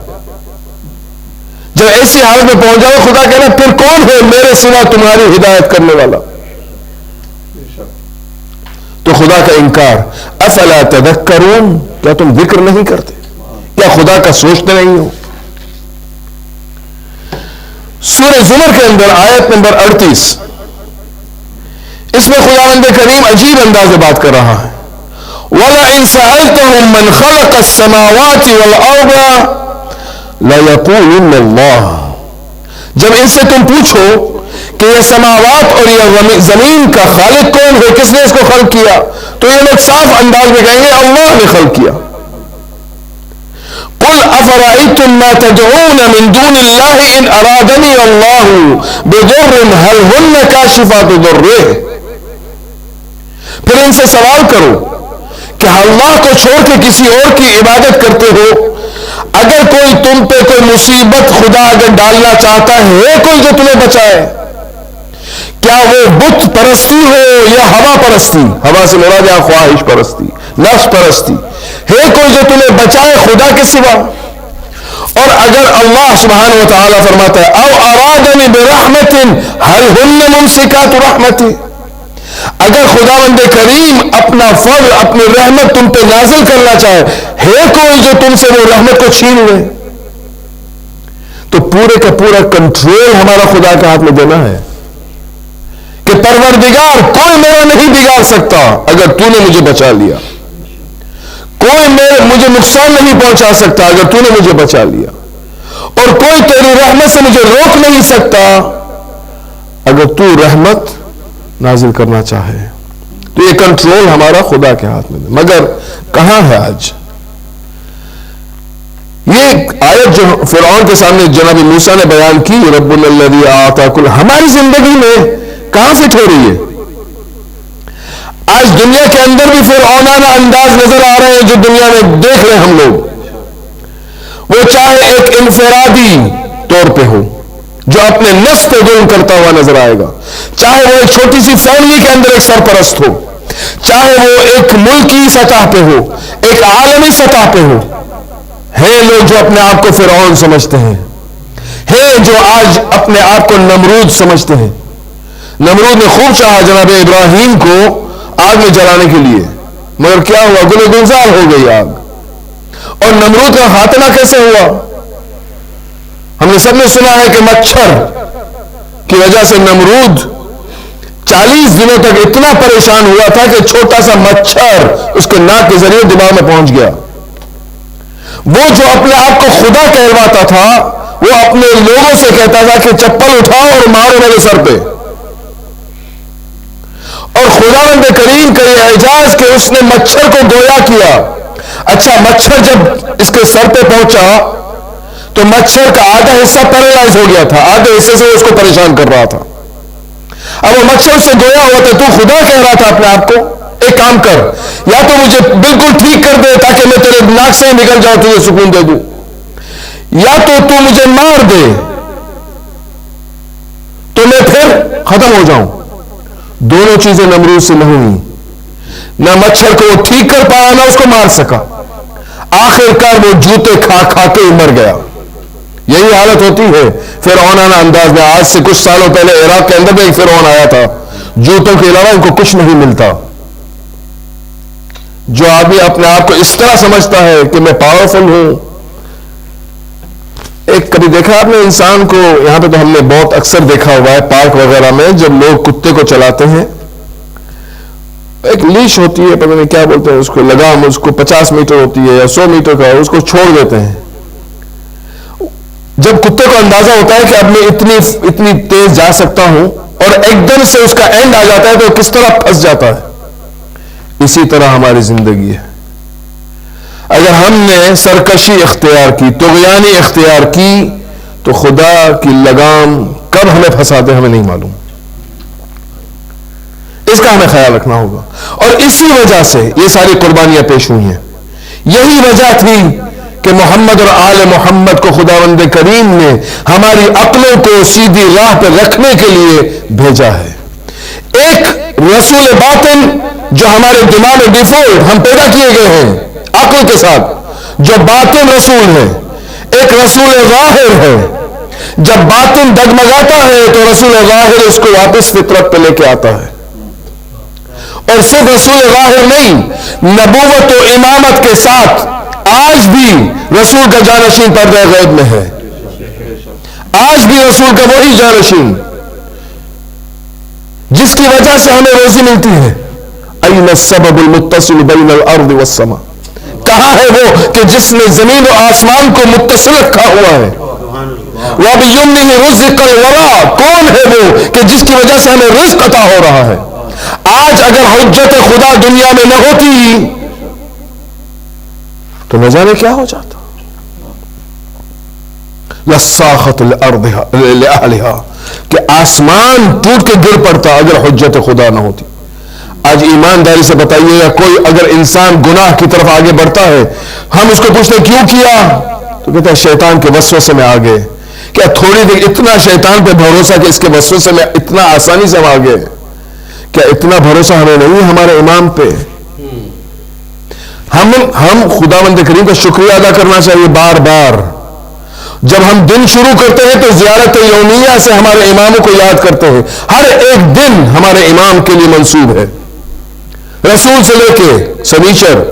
جب ایسی حالت میں پہنچ جاؤ، خدا کہنا پھر کون ہے میرے سوا تمہاری ہدایت کرنے والا؟ تو خدا کا انکار. افلا تذکرون، کیا تم ذکر نہیں کرتے؟ کیا خدا کا سوچتے نہیں ہو؟ سورہ زمر کے اندر آیت نمبر 38، اس میں خداوند کریم عجیب انداز میں بات کر رہا ہے. وَلَئِن سَأَلْتَهُم مَّنْ خَلَقَ السَّمَاوَاتِ وَالْأَرْضَ لَيَقُولُنَّ اللَّهُ. جب ان سے تم پوچھو کہ یہ سماوات اور یہ زمین کا خالق کون ہے، کس نے اس کو خلق کیا، تو یہ لوگ صاف انداز میں کہیں گے اللہ نے خلق کیا. قُلْ أَفَرَأَيْتُم مَّا تَدْعُونَ مِن دُونِ اللَّهِ إِنْ أَرَادَنِيَ اللَّهُ بِضُرٍّ هَلْ هُنَّ كَاشِفَاتُ ضُرِّهِ. پھر ان سے سوال کرو کہ اللہ کو چھوڑ کے کسی اور کی عبادت کرتے ہو، اگر کوئی تم پہ کوئی مصیبت خدا اگر ڈالنا چاہتا ہے کوئی جو تمہیں بچائے، کیا وہ بت پرستی ہو یا ہوا پرستی، ہوا سے مراد ہے خواہش پرستی، نفس پرستی، ہے کوئی جو تمہیں بچائے خدا کے سوا؟ اور اگر اللہ سبحانہ و تعالیٰ فرماتا ہے او ارادنی برحمت هل هن ممسکات رحمتی، اگر خداوند کریم اپنا فضل اپنی رحمت تم پہ نازل کرنا چاہے، ہے کوئی جو تم سے وہ رحمت کو چھین لے؟ تو پورے کا پورا کنٹرول ہمارا خدا کے ہاتھ میں دینا ہے کہ پروردگار کوئی میرا نہیں بگاڑ سکتا اگر تو نے مجھے بچا لیا، کوئی مجھے نقصان نہیں پہنچا سکتا اگر تو نے مجھے بچا لیا، اور کوئی تیری رحمت سے مجھے روک نہیں سکتا اگر تو رحمت نازل کرنا چاہے. تو یہ کنٹرول ہمارا خدا کے ہاتھ میں. مگر کہاں ہے آج یہ آیت جو فرعون کے سامنے جناب موسیٰ نے بیان کی، رب الذی اعطی کل، ہماری زندگی میں کہاں فٹ ہو رہی ہے؟ آج دنیا کے اندر بھی فرعونانہ انداز نظر آ رہے ہیں جو دنیا میں دیکھ رہے ہیں ہم لوگ. وہ چاہے ایک انفرادی طور پہ ہو جو اپنے نفس پہ ظلم کرتا ہوا نظر آئے گا، چاہے وہ ایک چھوٹی سی فیملی کے اندر ایک سرپرست ہو، چاہے وہ ایک ملکی سطح پہ ہو، ایک عالمی سطح پہ ہو. ہیں لوگ جو اپنے آپ کو فرعون سمجھتے ہیں جو آج اپنے آپ کو نمرود سمجھتے ہیں. نمرود نے خوب چاہا جناب ابراہیم کو آگ میں جلانے کے لیے، مگر کیا ہوا؟ گلے گلزار ہو گئی آگ. اور نمرود کا خاتمہ کیسے ہوا؟ ہم نے سب نے سنا ہے کہ مچھر کی وجہ سے نمرود 40 دنوں تک اتنا پریشان ہوا تھا کہ چھوٹا سا مچھر اس کے ناک کے ذریعے دماغ میں پہنچ گیا. وہ جو اپنے آپ کو خدا کہلواتا تھا وہ اپنے لوگوں سے کہتا تھا کہ چپل اٹھاؤ اور مارو میرے سر پہ. اور خداوند کریم کا یہ اعجاز کہ اس نے مچھر کو گویا کیا. اچھا مچھر جب اس کے سر پہ پہنچا تو مچھر کا آدھا حصہ پیرالائز ہو گیا تھا, آدھے حصے سے اس کو پریشان کر رہا تھا. اب وہ مچھر سے گویا ہوا تھا, تو خدا کہہ رہا تھا اپنے آپ کو ایک کام کر, یا تو مجھے بالکل ٹھیک کر دے تاکہ میں تیرے ناک سے نکل جاؤں تجھے سکون دے دوں, یا تو مجھے مار دے تو میں پھر ختم ہو جاؤں. دونوں چیزیں نمرود سے نہیں ہوئی. نہ مچھر کو وہ ٹھیک کر پایا نہ اس کو مار سکا. آخر کار وہ جوتے کھا کھا کے مر گیا. یہی حالت ہوتی ہے فرعونانہ انداز میں. آج سے کچھ سالوں پہلے عراق کے اندر میں ایک فرعون آیا تھا, جوتوں کے علاوہ ان کو کچھ نہیں ملتا. جو آدمی اپنے آپ کو اس طرح سمجھتا ہے کہ میں پاورفل ہوں. ایک کبھی دیکھا آپ نے انسان کو, یہاں پہ تو ہم نے بہت اکثر دیکھا ہوا ہے پارک وغیرہ میں, جب لوگ کتے کو چلاتے ہیں ایک لیش ہوتی ہے, پتہ نہیں کیا بولتے ہیں اس کو, لگام, اس کو 50 میٹر ہوتی ہے یا 100 میٹر کا, اس کو چھوڑ دیتے ہیں. جب کتے کو اندازہ ہوتا ہے کہ اب میں اتنی تیز جا سکتا ہوں اور ایک دم سے اس کا اینڈ آ جاتا ہے تو کس طرح پھنس جاتا ہے. اسی طرح ہماری زندگی ہے. اگر ہم نے سرکشی اختیار کی, طغیانی اختیار کی, تو خدا کی لگام کب ہمیں پھنسا دے ہمیں نہیں معلوم. اس کا ہمیں خیال رکھنا ہوگا. اور اسی وجہ سے یہ ساری قربانیاں پیش ہوئی ہیں. یہی وجہ تھی کہ محمد اور آل محمد کو خداوند کریم نے ہماری عقلوں کو سیدھی راہ پہ رکھنے کے لیے بھیجا ہے. ایک رسول باطن جو ہمارے دماغ میں ڈیفالٹ ہم پیدا کیے گئے ہیں عقل کے ساتھ, جو باطن رسول ہے. ایک رسول ظاہر ہے, جب باطن ڈگمگاتا ہے تو رسول ظاہر اس کو واپس فطرت پہ لے کے آتا ہے. اور صرف رسول ظاہر نہیں, نبوت و امامت کے ساتھ آج بھی رسول کا جانشین پردہ غیب میں ہے. آج بھی رسول کا وہی جانشین جس کی وجہ سے ہمیں روزی ملتی ہے. اين السبب المتصل بين الارض والسماء, کہاں ہے وہ کہ جس نے زمین و آسمان کو متصل رکھا ہوا ہے. وَبِيُمْنِهِ رُزِقَ الْوَرَىٰ, کون ہے وہ کہ جس کی وجہ سے ہمیں رزق عطا ہو رہا ہے. آج اگر حجت خدا دنیا میں نہ ہوتی تو نہ جانے کیا ہو جاتا. لَسَّاخَتْ الْأَرْضِ لِأَهْلِهَا, کہ آسمان ٹوٹ کے گر پڑتا اگر حجت خدا نہ ہوتی. آج ایمانداری سے بتائیے گا, کوئی اگر انسان گناہ کی طرف آگے بڑھتا ہے, ہم اس کو پوچھتے کیوں کیا, تو کہتا ہے شیطان کے وسوسے میں آگے. کیا تھوڑی دیر اتنا شیطان پہ بھروسہ کہ اس کے وسوسے میں اتنا آسانی سے ہم آگے, کیا اتنا بھروسہ ہمیں نہیں ہمارے امام پہ. ہم خداوند کریم کا شکریہ ادا کرنا چاہیے بار بار. جب ہم دن شروع کرتے ہیں تو زیارت یومیہ سے ہمارے اماموں کو یاد کرتے ہیں. ہر ایک دن ہمارے امام کے لیے منسوب ہے, رسول سے لے کے سنیچر,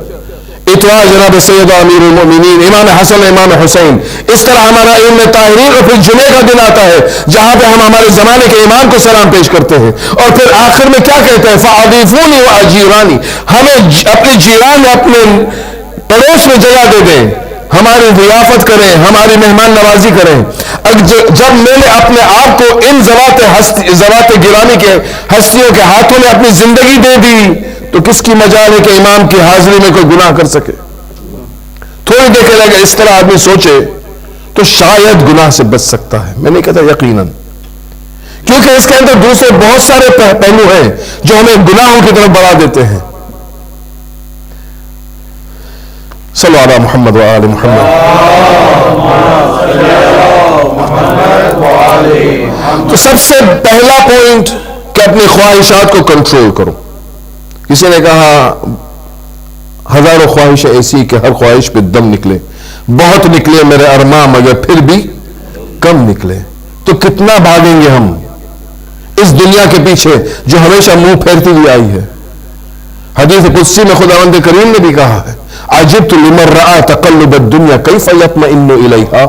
اتوار جناب سید امیر المؤمنین امام حسن امام حسین, اس طرح ہمارا علم طاہرین, اور پھر جمعے کا دن آتا ہے جہاں پہ ہم ہمارے زمانے کے امام کو سلام پیش کرتے ہیں. اور پھر آخر میں کیا کہتے ہیں, فَعَضِفُونِ وَأَجِيرَانِ, ہمیں اپنے جیران اپنے پڑوس میں جگہ دے دیں, ہماری ضیافت کریں, ہماری مہمان نوازی کریں. جب میں نے اپنے آپ کو ان ذوات گرامی کے ہستیوں کے ہاتھوں میں اپنی زندگی دے دی تو کس کی مجال ہے کہ امام کی حاضری میں کوئی گناہ کر سکے. تھوڑی دیر کے لگے اس طرح آدمی سوچے تو شاید گناہ سے بچ سکتا ہے. میں نہیں کہتا یقیناً, کیونکہ اس کے اندر دوسرے بہت سارے پہلو ہیں جو ہمیں گناہوں کی طرف بڑھا دیتے ہیں. صلو علی محمد و آل محمد. تو سب سے پہلا پوائنٹ کہ اپنی خواہشات کو کنٹرول کرو. کسی نے کہا ہزاروں خواہشیں ایسی کہ ہر خواہش پہ دم نکلے, بہت نکلے میرے ارماں مگر پھر بھی کم نکلے. تو کتنا بھاگیں گے ہم اس دنیا کے پیچھے جو ہمیشہ منہ پھیرتی ہوئی آئی ہے. حدیث قدسی میں خداوند کریم نے بھی کہا ہے, عجبت لمن رأى تقلب الدنيا كيف يطمئن إليها,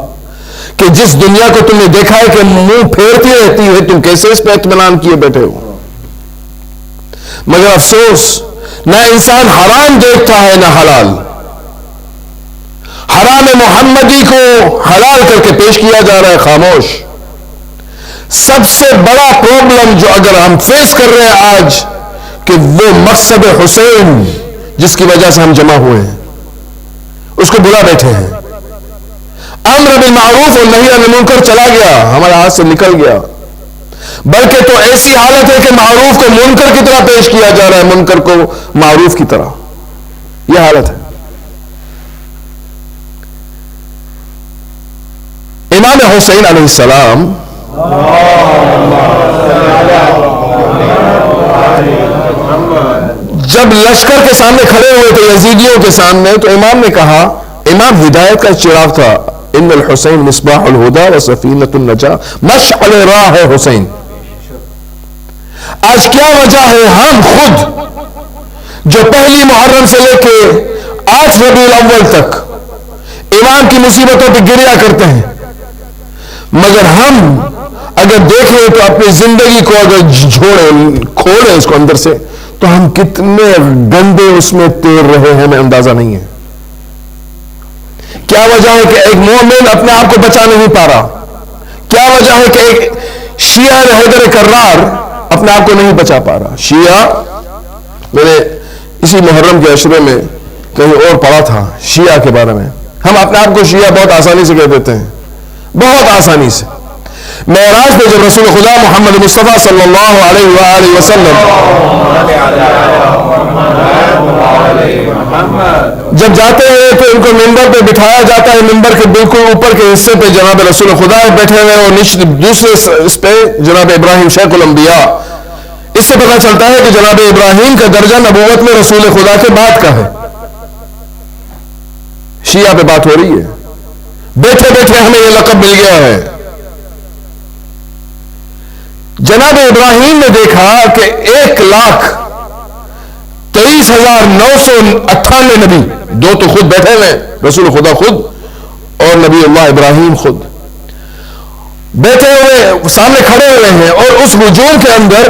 کہ جس دنیا کو تم نے دیکھا ہے کہ منہ پھیرتی رہتی ہے, تم کیسے اس پہ اطمینان کیے بیٹھے ہو. مگر افسوس, نہ انسان حرام دیکھتا ہے نہ حلال. حرام محمدی کو حلال کر کے پیش کیا جا رہا ہے, خاموش. سب سے بڑا پرابلم جو اگر ہم فیس کر رہے ہیں آج, کہ وہ مقصد حسین جس کی وجہ سے ہم جمع ہوئے ہیں اس کو بلا بیٹھے ہیں. امر بالمعروف اور نہی عن المنکر چلا گیا, ہمارے ہاتھ سے نکل گیا, بلکہ تو ایسی حالت ہے کہ معروف کو منکر کی طرح پیش کیا جا رہا ہے, منکر کو معروف کی طرح. یہ حالت ہے. امام حسین علیہ السلام جب لشکر کے سامنے کھڑے ہوئے تھے یزیدیوں کے سامنے, تو امام نے کہا, امام ہدایت کا چراغ تھا, ان الحسین مصباح الہدا و سفینۃ النجاہ, مشعل راہ ہے حسین. آج کیا وجہ ہے ہم خود جو پہلی محرم سے لے کے 8 ربیع الاول تک امام کی مصیبتوں پہ گریا کرتے ہیں, مگر ہم اگر دیکھیں تو اپنی زندگی کو اگر کھولیں اس کو اندر سے, تو ہم کتنے گندے اس میں تیر رہے ہیں, ہمیں اندازہ نہیں ہے. کیا وجہ ہے کہ ایک مومن اپنے آپ کو بچا نہیں پا رہا؟ کیا وجہ ہے کہ ایک شیعہ حیدر کرار اپنے آپ کو نہیں بچا پا رہا؟ شیعہ, میں نے اسی محرم کے عشرے میں کہیں اور پڑھا تھا شیعہ کے بارے میں. ہم اپنے آپ کو شیعہ بہت آسانی سے کہہ دیتے ہیں, بہت آسانی سے. معراج پہ جب رسول خدا محمد مصطفیٰ صلی اللہ علیہ وآلہ وسلم جب جاتے ہیں تو ان کو ممبر پہ بٹھایا جاتا ہے, ممبر کے بالکل اوپر کے حصے پہ جناب رسول خدا بیٹھے ہوئے, اور دوسرے اس پہ جناب ابراہیم شیخ الانبیاء. اس سے پتہ چلتا ہے کہ جناب ابراہیم کا درجہ نبوت میں رسول خدا کے بعد کا ہے. شیعہ پہ بات ہو رہی ہے, بیٹھے بیٹھے ہمیں یہ لقب مل گیا ہے. جناب ابراہیم نے دیکھا کہ 1,23,998 نبی, 2 تو خود بیٹھے ہوئے, رسول خدا خود اور نبی اللہ ابراہیم خود بیٹھے ہوئے سامنے کھڑے ہوئے ہیں, اور اس ہجوم کے اندر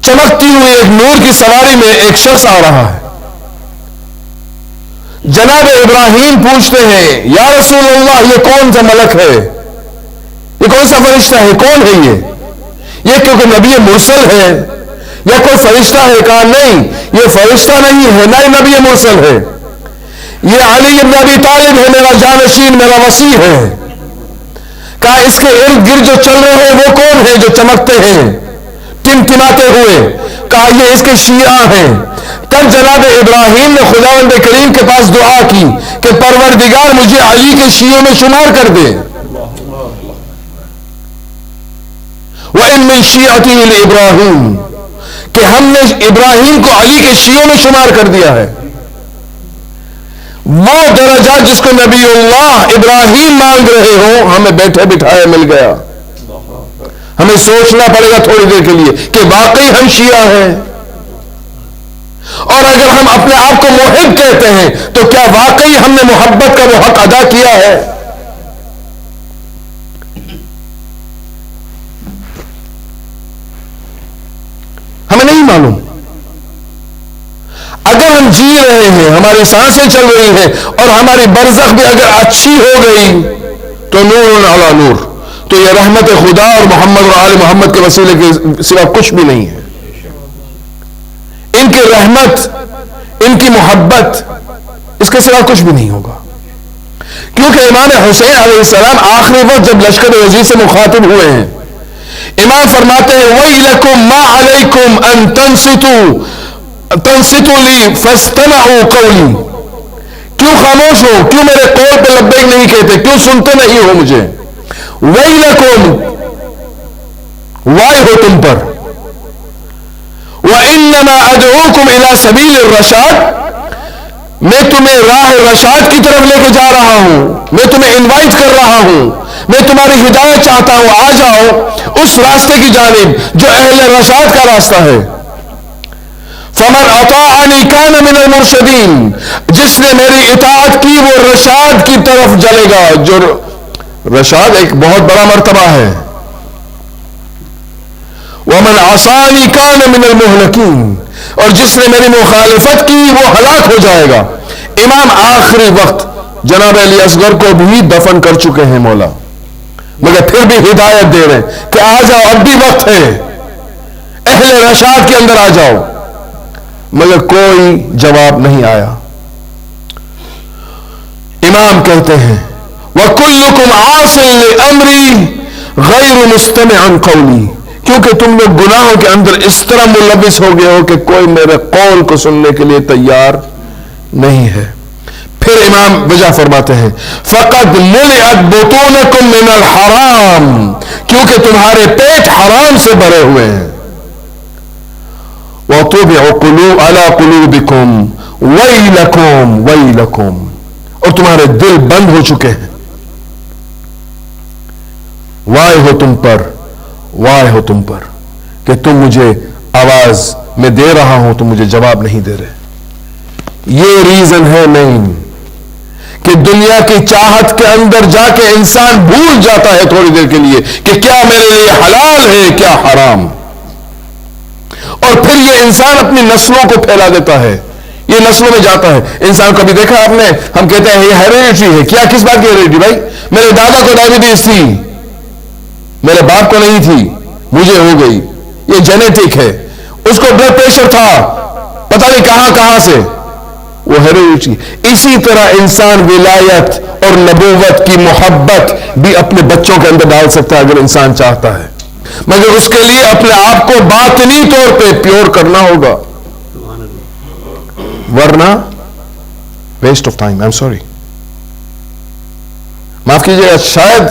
چمکتی ہوئی ایک نور کی سواری میں ایک شخص آ رہا ہے. جناب ابراہیم پوچھتے ہیں, یا رسول اللہ, یہ کون سا ملک ہے, یہ کون سا فرشتہ ہے, کون ہے یہ کیونکہ نبی مرسل ہے یا کوئی فرشتہ ہے؟ کہا نہیں, یہ فرشتہ نہیں ہے, نہ نبی مرسل ہے, یہ علی بن ابی طالب ہے, میرا جانشین, میرا وصی ہے. کہا اس کے ارد گرد جو چل رہے ہیں وہ کون ہیں جو چمکتے ہیں ٹمٹماتے ہوئے؟ کہا یہ اس کے شیعہ ہیں. تب جناب ابراہیم نے خداوند کریم کے پاس دعا کی کہ پروردگار مجھے علی کے شیعوں میں شمار کر دے. وَإِن مِّن شِيعَتِهِ لِإِبْرَاهِيمَ, کہ ہم نے ابراہیم کو علی کے شیعوں میں شمار کر دیا ہے. وہ درجہ جس کو نبی اللہ ابراہیم مانگ رہے ہوں, ہمیں بیٹھے بٹھائے مل گیا. ہمیں سوچنا پڑے گا تھوڑی دیر کے لیے کہ واقعی ہم شیعہ ہیں, اور اگر ہم اپنے آپ کو محب کہتے ہیں تو کیا واقعی ہم نے محبت کا وہ حق ادا کیا ہے؟ ہمیں نہیں معلوم. اگر ہم جی رہے ہیں, ہماری سانسیں چل رہی ہیں, اور ہماری برزخ بھی اگر اچھی ہو گئی تو نور علی نور, تو یہ رحمت خدا اور محمد اور آل محمد کے وسیلے کے سوا کچھ بھی نہیں ہے. ان کی رحمت, ان کی محبت, اس کے سوا کچھ بھی نہیں ہوگا. کیونکہ امام حسین علیہ السلام آخری وقت جب لشکر وزیر سے مخاطب ہوئے ہیں, امام فرماتے ہیں وَيْلَكُمْ مَا عَلَيْكُمْ أَن تَنْصِتُوا لِي فَاسْتَمَعُوا قَوْلِي. کیوں خاموش ہو, کیوں میرے قول پہ لبیک نہیں کہتے, کیوں سنتے نہیں ہو مجھے؟ وَيْلَكُمْ, وائے ہو تم پر. وَإِنَّمَا أَدْعُوكُمْ إِلَى سَبِيلِ الرَّشَادِ, میں تمہیں راہ رشاد کی طرف لے کے جا رہا ہوں, میں تمہیں انوائٹ کر رہا ہوں, میں تمہاری ہدایت چاہتا ہوں, آ جاؤ اس راستے کی جانب جو اہل رشاد کا راستہ ہے. فَمَنْ أَطَاعَنِي كَانَ مِنَ الْمُرْشَدِينَ, جس نے میری اطاعت کی وہ رشاد کی طرف جلے گا. جو رشاد ایک بہت بڑا مرتبہ ہے. وَمَنْ عَصَانِي كَانَ مِنَ الْمُهْلَكِينَ, اور جس نے میری مخالفت کی وہ ہلاک ہو جائے گا. امام آخری وقت جناب علی اصغر کو بھی دفن کر چکے ہیں مولا, مگر پھر بھی ہدایت دے رہے ہیں کہ آ جاؤ, اب بھی وقت ہے, اہل رشاد کے اندر آ جاؤ، مگر کوئی جواب نہیں آیا۔ امام کہتے ہیں وَكُلُّكُمْ عَاصٍ لِأَمْرِي غَيْرُ مُسْتَمِعًا قَوْلِي، کیونکہ تم لوگ گناہوں کے اندر اس طرح ملوث ہو گئے ہو کہ کوئی میرے قول کو سننے کے لیے تیار نہیں ہے۔ پھر امام وجہ فرماتے ہیں فَقَدْ مُلِئَتْ بُطُونَكُمْ مِنَ الْحَرَامِ، کیونکہ تمہارے پیٹ حرام سے بھرے ہوئے ہیں۔ وَطُبِعُ عَلَى قُلُوبِكُمْ وَيْلَكُمْ وَيْلَكُمْ، اور تمہارے دل بند ہو چکے ہیں، وائے ہو تم پر، وائے ہو تم پر کہ تم مجھے آواز میں دے رہا ہوں تم مجھے جواب نہیں دے رہے۔ یہ ریزن ہے نہیں کہ دنیا کی چاہت کے اندر جا کے انسان بھول جاتا ہے تھوڑی دیر کے لیے کہ کیا میرے لیے حلال ہے کیا حرام، اور پھر یہ انسان اپنی نسلوں کو پھیلا دیتا ہے، یہ نسلوں میں جاتا ہے۔ انسان کبھی دیکھا آپ نے، ہم کہتے ہیں یہ ہیریڈیٹری ہے، کیا کس بات کی ہیریڈیٹری؟ بھائی میرے دادا کو ڈائبٹیز تھی، میرے باپ کو نہیں تھی، مجھے ہو گئی، یہ جینیٹک ہے۔ اس کو بلڈ پریشر تھا پتہ نہیں کہاں سے، وہ ہیریڈیٹری۔ اسی طرح انسان ولایت اور نبوت کی محبت بھی اپنے بچوں کے اندر ڈال سکتا ہے اگر انسان چاہتا ہے، مگر اس کے لیے اپنے آپ کو باطنی طور پہ پیور کرنا ہوگا، ورنہ ویسٹ آف ٹائم۔ سوری، معاف کیجیے، شاید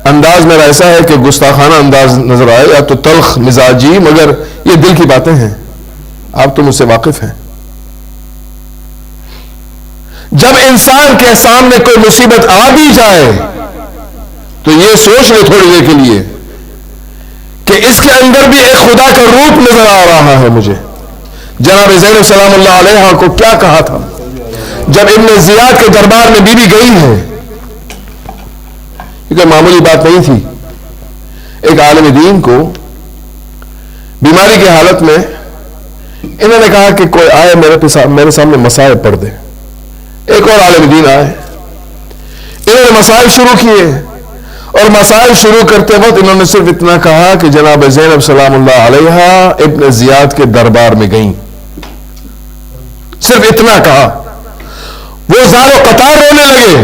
انداز میرا ایسا ہے کہ گستاخانہ انداز نظر آئے یا تو تلخ مزاجی، مگر یہ دل کی باتیں ہیں، آپ تو مجھ سے واقف ہیں۔ جب انسان کے سامنے کوئی مصیبت آ بھی جائے تو یہ سوچ لے تھوڑی دیر کے لیے کہ اس کے اندر بھی ایک خدا کا روپ نظر آ رہا ہے مجھے۔ جناب زینب سلام اللہ علیہا کو کیا کہا تھا جب ابن زیاد کے دربار میں بی بی گئی ہے؟ کیونکہ معمولی بات نہیں تھی، ایک عالم دین کو بیماری کی حالت میں انہوں نے کہا کہ کوئی آئے میرے سامنے مسائل پڑھ دے۔ ایک اور عالم دین آئے، انہوں نے مسائل شروع کیے، اور مسائل شروع کرتے وقت انہوں نے صرف اتنا کہا کہ جناب زینب سلام اللہ علیہا ابن زیاد کے دربار میں گئیں، صرف اتنا کہا۔ وہ زار و قطار رونے لگے،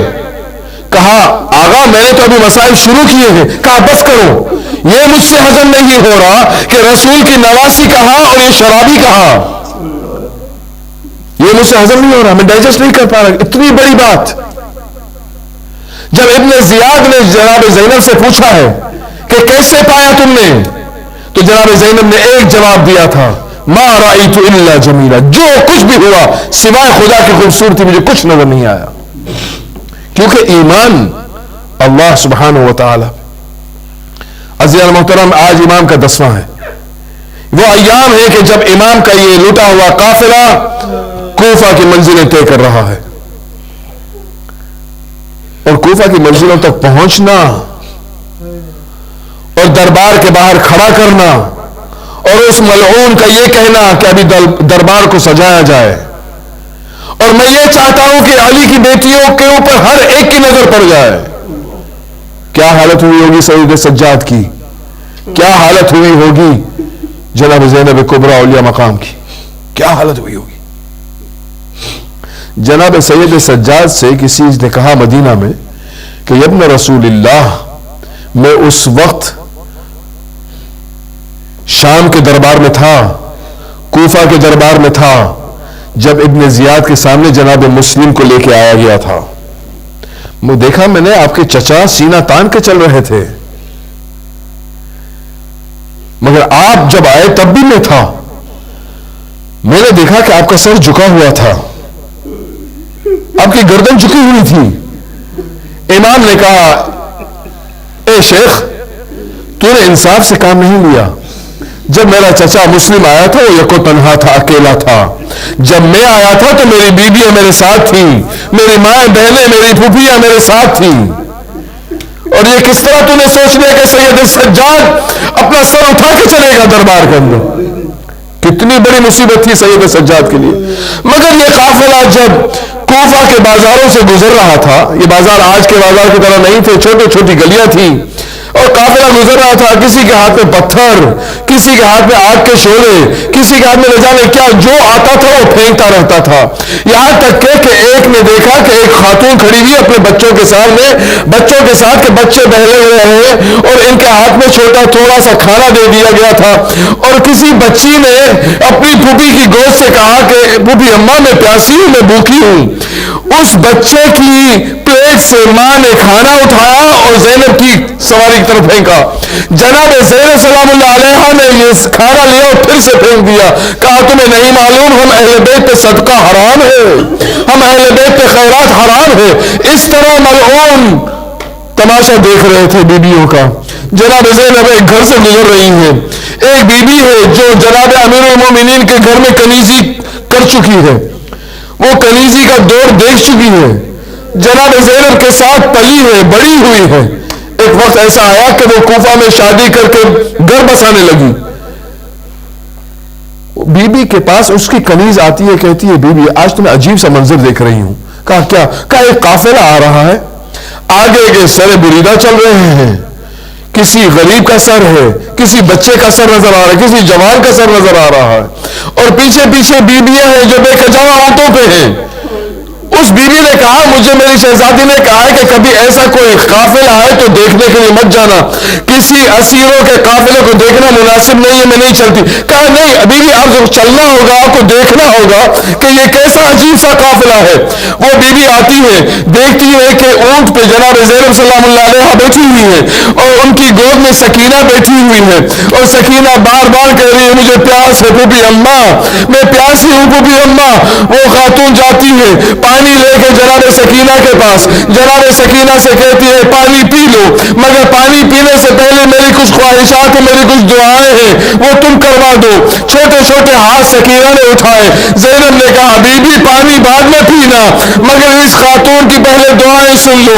کہا آغا میں نے تو ابھی مسائل شروع کیے ہیں۔ کہا بس کرو، یہ مجھ سے ہضم نہیں ہو رہا کہ رسول کی نواسی کہا اور یہ شرابی کہا، یہ مجھ سے ہضم نہیں ہو رہا، میں ڈائجسٹ نہیں کر پا رہا، اتنی بڑی بات۔ جب ابن زیاد نے جناب زینب سے پوچھا ہے کہ کیسے پایا تم نے، تو جناب زینب نے ایک جواب دیا تھا، ما رأیت الا جمیلا، جو کچھ بھی ہوا سوائے خدا کی خوبصورتی مجھے کچھ نظر نہیں آیا۔ کیونکہ ایمان اللہ سبحانہ و تعالی۔ عزیزان محترم، آج امام کا 10واں ہے، وہ ایام ہے کہ جب امام کا یہ لوٹا ہوا قافلہ کوفہ کی منزلیں طے کر رہا ہے، اور کوفہ کی منزلوں تک پہنچنا اور دربار کے باہر کھڑا کرنا اور اس ملعون کا یہ کہنا کہ ابھی دربار کو سجایا جائے، اور میں یہ چاہتا ہوں کہ علی کی بیٹیوں کے اوپر ہر ایک کی نظر پڑ جائے۔ کیا حالت ہوئی ہوگی سید سجاد کی، کیا حالت ہوئی ہوگی جناب زینب کبریٰ اولیاء مقام کی، کیا حالت ہوئی ہوگی۔ جناب سید سجاد سے کسی نے کہا مدینہ میں کہ ابن رسول اللہ، میں اس وقت شام کے دربار میں تھا، کوفہ کے دربار میں تھا، جب ابن زیاد کے سامنے جناب مسلم کو لے کے آیا گیا تھا، میں دیکھا میں نے آپ کے چچا سینہ تان کے چل رہے تھے، مگر آپ جب آئے تب بھی میں تھا، میں نے دیکھا کہ آپ کا سر جھکا ہوا تھا، آپ کی گردن جھکی ہوئی تھی۔ امام نے کہا اے شیخ، تو نے انصاف سے کام نہیں لیا، جب میرا چچا مسلم آیا تھا وہ یکو تنہا تھا، اکیلا تھا، جب میں آیا تھا تو میری بیویاں میرے ساتھ تھیں، میری مائیں بہنیں میری پھوپھیاں میرے ساتھ تھیں، اور یہ کس طرح تو نے سوچ لیا کہ سید سجاد اپنا سر اٹھا کے چلے گا دربار کے اندر؟ کتنی بڑی مصیبت تھی سید سجاد کے لیے۔ مگر یہ قافلہ جب کوفہ کے بازاروں سے گزر رہا تھا، یہ بازار آج کے بازار کی طرح نہیں تھے، چھوٹی چھوٹی گلیاں تھیں، اور قافلہ گزر رہا تھا، کسی کے ہاتھ میں پتھر، کسی کے ہاتھ میں آگ کے شعلے، کسی کے ہاتھ میں نہ جانے کیا، جو آتا تھا وہ پھینکتا رہتا تھا، یہاں تک کہ ایک نے دیکھا کہ ایک خاتون کھڑی ہوئی اپنے بچوں کے سامنے، بچوں کے ساتھ کہ بچے بہلے ہوئے ہیں اور ان کے ہاتھ میں چھوٹا تھوڑا سا کھانا دے دیا گیا تھا، اور کسی بچی نے اپنی پھوپھی کی گود سے کہا کہ پھوپھی اماں میں پیاسی ہوں، میں بھوکی ہوں، اس بچے کی پلیٹ سے ماں نے کھانا اٹھایا اور زینب کی سواری کی طرف پھینکا، جناب زینب سلام اللہ علیہا نے یہ کھانا لیا اور پھر سے پھینک دیا، کہا تمہیں نہیں معلوم ہم اہل بیت پہ صدقہ حرام ہے، ہم اہل بیت پہ خیرات حرام ہے۔ اس طرح ملعون تماشا دیکھ رہے تھے بیویوں کا۔ جناب زینب ایک گھر سے گزر رہی ہیں، ایک بیوی ہے جو جناب امیر المومنین کے گھر میں کنیزی کر چکی ہے، وہ کنیزی کا دور دیکھ چکی ہے، جناب زینب کے ساتھ پلی ہے، بڑی ہوئی ہے۔ ایک وقت ایسا آیا کہ وہ کوفہ میں شادی کر کے گھر بسانے لگی، بی بی کے پاس اس کی کنیز آتی ہے، کہتی ہے بی بی آج تو میں عجیب سا منظر دیکھ رہی ہوں۔ کہا کیا؟ کہا ایک قافلہ آ رہا ہے، آگے کے سر بریدہ چل رہے ہیں، کسی غریب کا سر ہے، کسی بچے کا سر نظر آ رہا ہے، کسی جوان کا سر نظر آ رہا ہے، اور پیچھے پیچھے بیویاں ہیں جو بے کجاوا اونٹوں پہ ہیں۔ اس بیوی نے کہا مجھے میری شہزادی نے کہا ہے کہ کبھی ایسا کوئی قافلہ آئے تو دیکھنے کے لیے مت جانا، کسی اسیروں کے قافلے کو دیکھنا مناسب نہیں ہے، میں نہیں چلتی۔ کہا نہیں بیوی آپ کو چلنا ہوگا، آپ کو دیکھنا ہوگا کہ یہ کیسا عجیب سا قافلہ ہے۔ وہ بیوی آتی ہے، دیکھتی ہے کہ اونٹ پہ جناب زینب سلام اللہ علیہا بیٹھی ہوئی ہے اور ان کی گود میں سکینہ بیٹھی ہوئی ہے، اور سکینہ بار بار کہہ رہی ہے مجھے پیاس ہے پھوپھی اماں، میں پیاسی ہوں پھوپھی اماں۔ وہ خاتون جاتی ہے پانی لے کے جناب سکینہ کے پاس، جناب سکینہ سے کہتی ہے پانی پی لو، مگر پانی پینے سے پہلے میری کچھ خواہشات ہیں، میری کچھ دعائیں ہیں، وہ تم کروا دو۔ چھوٹے چھوٹے ہاتھ سکینہ نے اٹھائے، زینب نے کہا بی بی پانی بعد میں پینا، مگر اس خاتون کی پہلے دعائیں سن لو۔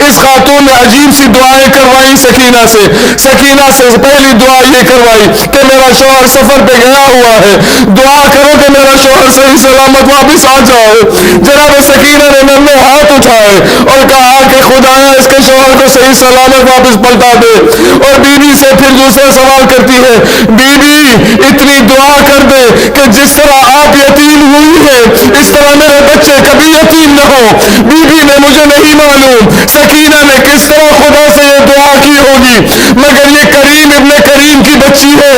اس خاتون نے عجیب سی دعائیں کروائی سکینہ سے۔ سکینہ سے پہلی دعا یہ کروائی کہ میرا شوہر سفر پہ گیا ہوا ہے، دعا کرو کہ میرا شوہر صحیح سلامت واپس آ جائے۔ جناب سکینہ نے نرمے ہاتھ اٹھائے اور کہا کہ خدایا اس کے شوہر کو صحیح سلامت واپس پلٹا دے، اور بیوی سے پھر دوسرا سوال کرتی ہے بی بی اتنی دعا کر دے کہ جس طرح آپ یتیم ہوئی ہیں اس طرح میرے بچے کبھی یتیم نہ ہو۔ بی بی نے مجھے نہیں معلوم سکینہ نے کس طرح خدا سے یہ دعا کی ہوگی، مگر یہ کریم ابن کریم کی بچی ہے،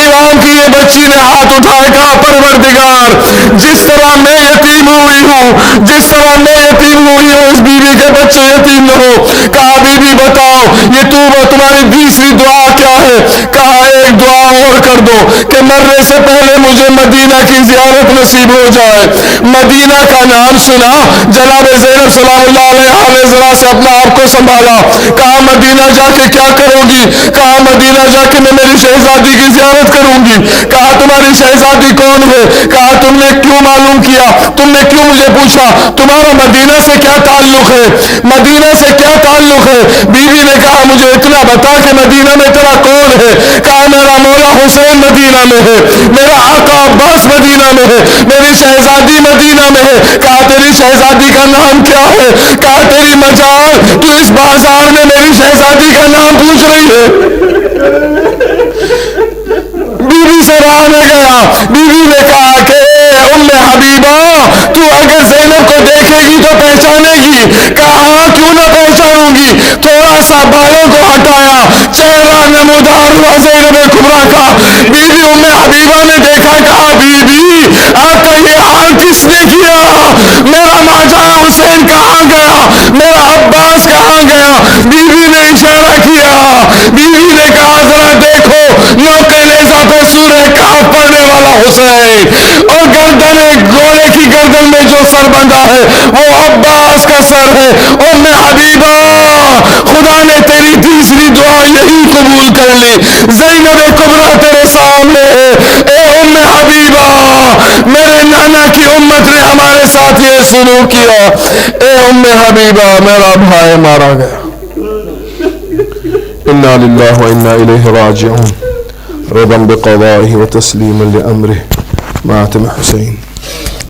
امام کی یہ بچی نے ہاتھ اٹھائے، کہا پروردگار جس طرح میں یتیم ہوئی ہوں، جس طرح میں یتیم ہوئی ہوں اس بیوی کے بچے یتیم نہ ہو۔ کہا بی بی بتاؤ یہ تمہاری تیسری دعا کیا ہے؟ کہا ایک دعا اور کر دو کہ مرنے سے پہلے مجھے مدینہ کی زیارت نصیب ہو جائے۔ مدینہ کا نام سنا، جناب زینب سلام اللہ علیہا نے ذرا سے اپنا آپ کو سنبھالا، کہا مدینہ جا کے کیا کرو گی؟ کہا مدینہ جا کے میں میری شہزادی کی زیارت کروں گی۔ کہا تمہاری شہزادی کون ہے؟ کہا تم نے کیوں معلوم کیا؟ تم نے کیوں مجھے پوچھا؟ تمہارا مدینہ سے کیا تعلق ہے؟ مدینہ سے کیا تعلق ہے؟ بیوی نے کہا مجھے اتنا بتا کہ مدینہ میں تیرا کون ہے؟ کہا میرا مولا حسین مدینہ میں ہے، میرا آقا عباس مدینہ میں ہے، میری شہزادی مدینہ میں ہے۔ کہا تیری شہزادی کا نام کیا ہے؟ کہا تیری مجال تو اس بازار میں میری شہزادی کا نام پوچھ رہی ہے۔ بیوی سے رہا نہ گیا، بیوی نے کہا کہ ام حبیبہ تو اگر زینب کو دیکھے گی تو پہچانے گی؟ کہا ہاں کیوں نہ پہچانوں گی۔ تھوڑا سا بالوں کو ہٹایا، چہرہ نمودار ہوا زینب کبریٰ کا۔ بیوی ام حبیبہ نے دیکھا، کہا بی بی آپ کا یہ حال کس نے کیا؟ میرا ماجا حسین کہاں گیا؟ میرا عباس کہاں گیا؟ بیوی نے اشارہ کیا، بیوی نے کہا ذرا دیکھو نوکے نیزہ پہ سورہ کہف پڑھنے والا حسین، اور گردن گھوڑے کی گردن میں جو سر بندھا ہے وہ عباس کا سر ہے۔ ام حبیبہ خدا نے تیری تیسری دعا یہی قبول کر لی، زینب کبریٰ تیرے سامنے ہے۔ اے ام حبیبہ میرے نانا کی امت نے ہمارے ساتھ یہ سلوک کیا، اے ام حبیبہ میرا بھائی مارا گیا۔ انا للہ و انا الیہ راجعون، رضا بقضائه وتسلیما لامره، ماتم حسین۔